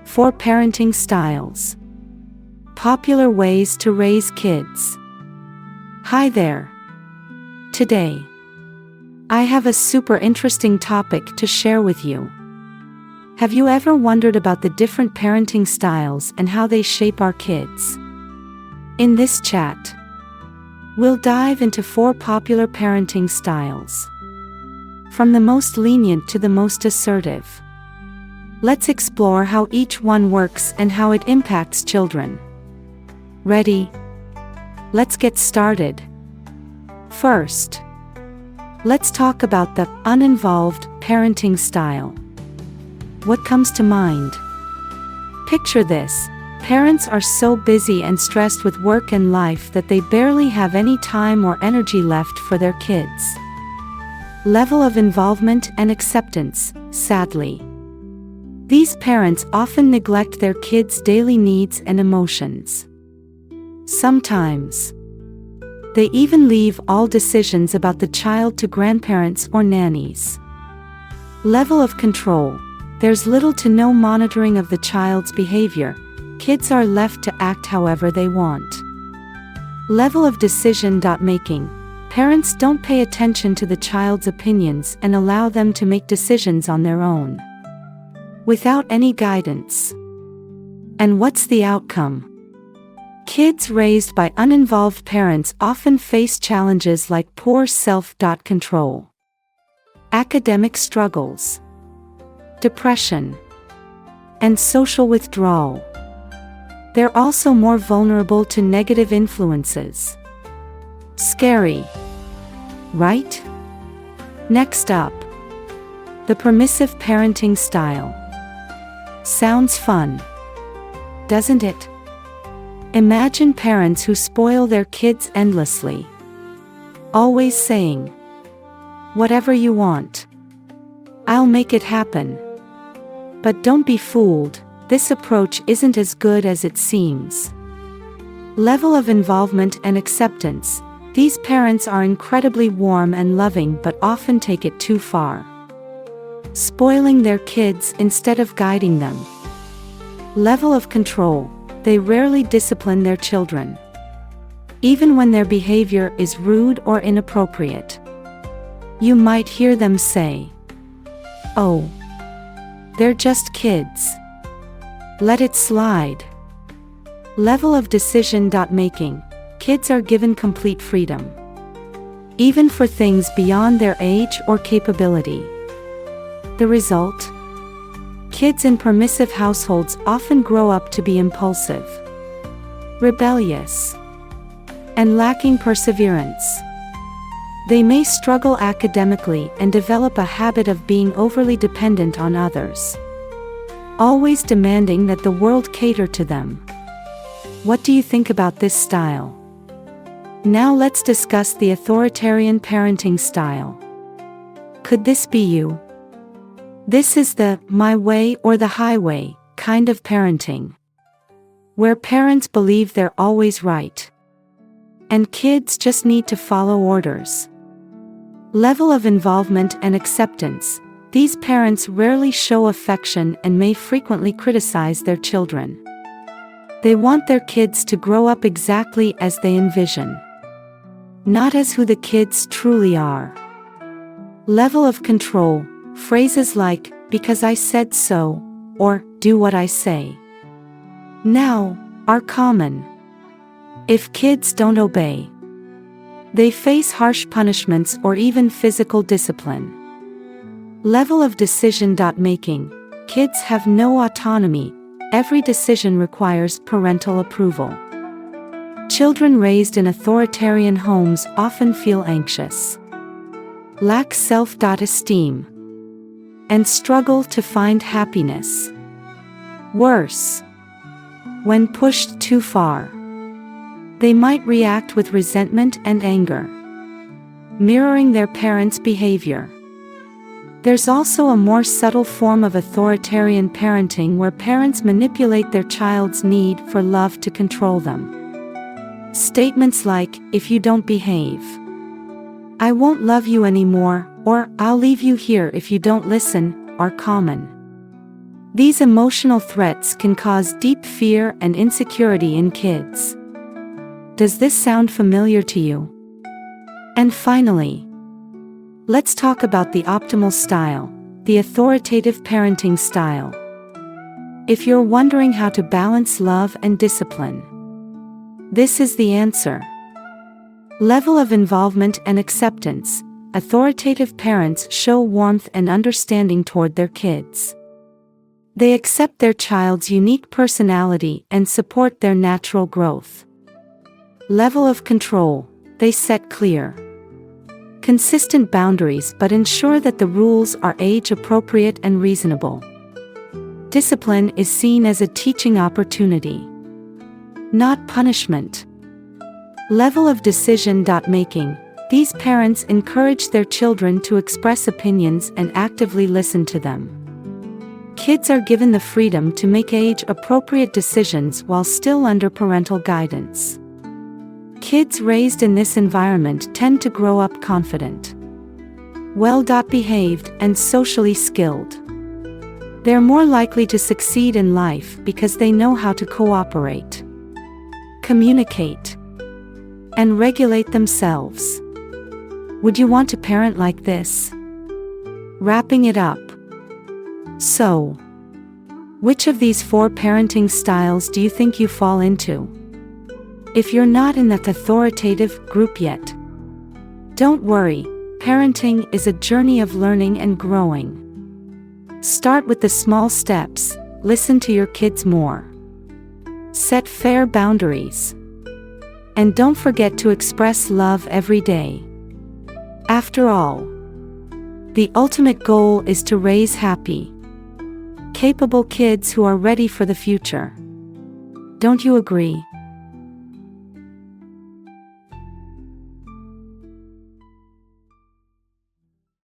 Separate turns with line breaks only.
4 parenting styles. Popular ways to raise kids. Hi there. Today, I have a super interesting topic to share with you. Have you ever wondered about the different parenting styles and how they shape our kids? In this chat, we'll dive into 4 popular parenting styles. From the most lenient to the most assertive. Let's explore how each one works and how it impacts children. Ready? Let's get started. First, let's talk about the uninvolved parenting style. What comes to mind? Picture this. Parents are so busy and stressed with work and life that they barely have any time or energy left for their kids. Level of involvement and acceptance, sadly. These parents often neglect their kids' daily needs and emotions. Sometimes, they even leave all decisions about the child to grandparents or nannies. Level of control. There's little to no monitoring of the child's behavior. Kids are left to act however they want. Level of decision-making. Parents don't pay attention to the child's opinions and allow them to make decisions on their own, without any guidance. And what's the outcome? Kids raised by uninvolved parents often face challenges like poor self-control, academic struggles, depression, and social withdrawal. They're also more vulnerable to negative influences. Scary, right? Next up, the permissive parenting style. Sounds fun, doesn't it? Imagine parents who spoil their kids endlessly, always saying, "Whatever you want, I'll make it happen." But don't be fooled, this approach isn't as good as it seems. Level of involvement and acceptance. These parents are incredibly warm and loving but often take it too far, spoiling their kids instead of guiding them. Level of control. They rarely discipline their children, even when their behavior is rude or inappropriate. You might hear them say, "Oh, they're just kids. Let it slide." Level of decision-making. Kids are given complete freedom, even for things beyond their age or capability. The result? Kids in permissive households often grow up to be impulsive, rebellious, and lacking perseverance. They may struggle academically and develop a habit of being overly dependent on others, always demanding that the world cater to them. What do you think about this style? Now let's discuss the authoritarian parenting style. Could this be you? This is the "my way or the highway" kind of parenting, where parents believe they're always right, and kids just need to follow orders. Level of involvement and acceptance. These parents rarely show affection and may frequently criticize their children. They want their kids to grow up exactly as they envision, not as who the kids truly are. Level of control. Phrases like, "because I said so," or "do what I say," now are common. If kids don't obey, they face harsh punishments or even physical discipline. Level of decision-making. Kids have no autonomy. Every decision requires parental approval. Children raised in authoritarian homes often feel anxious, lack self-esteem, and struggle to find happiness. Worse, when pushed too far, they might react with resentment and anger, mirroring their parents' behavior. There's also a more subtle form of authoritarian parenting where parents manipulate their child's need for love to control them. Statements like, "If you don't behave, I won't love you anymore," or "I'll leave you here if you don't listen," are common. These emotional threats can cause deep fear and insecurity in kids. Does this sound familiar to you? And finally, let's talk about the optimal style, the authoritative parenting style. If you're wondering how to balance love and discipline, this is the answer. Level of involvement and acceptance. Authoritative parents show warmth and understanding toward their kids. They accept their child's unique personality and support their natural growth. Level of control. They set clear, consistent boundaries but ensure that the rules are age-appropriate and reasonable. Discipline is seen as a teaching opportunity, not punishment. Level of decision-making. These parents encourage their children to express opinions and actively listen to them. Kids are given the freedom to make age-appropriate decisions while still under parental guidance. Kids raised in this environment tend to grow up confident, well-behaved, and socially skilled. They're more likely to succeed in life because they know how to cooperate, communicate, and regulate themselves. Would you want to parent like this? Wrapping it up. So, which of these 4 parenting styles do you think you fall into? If you're not in that authoritative group yet, don't worry, parenting is a journey of learning and growing. Start with the small steps, listen to your kids more, set fair boundaries, and don't forget to express love every day. After all, the ultimate goal is to raise happy, capable kids who are ready for the future. Don't you agree?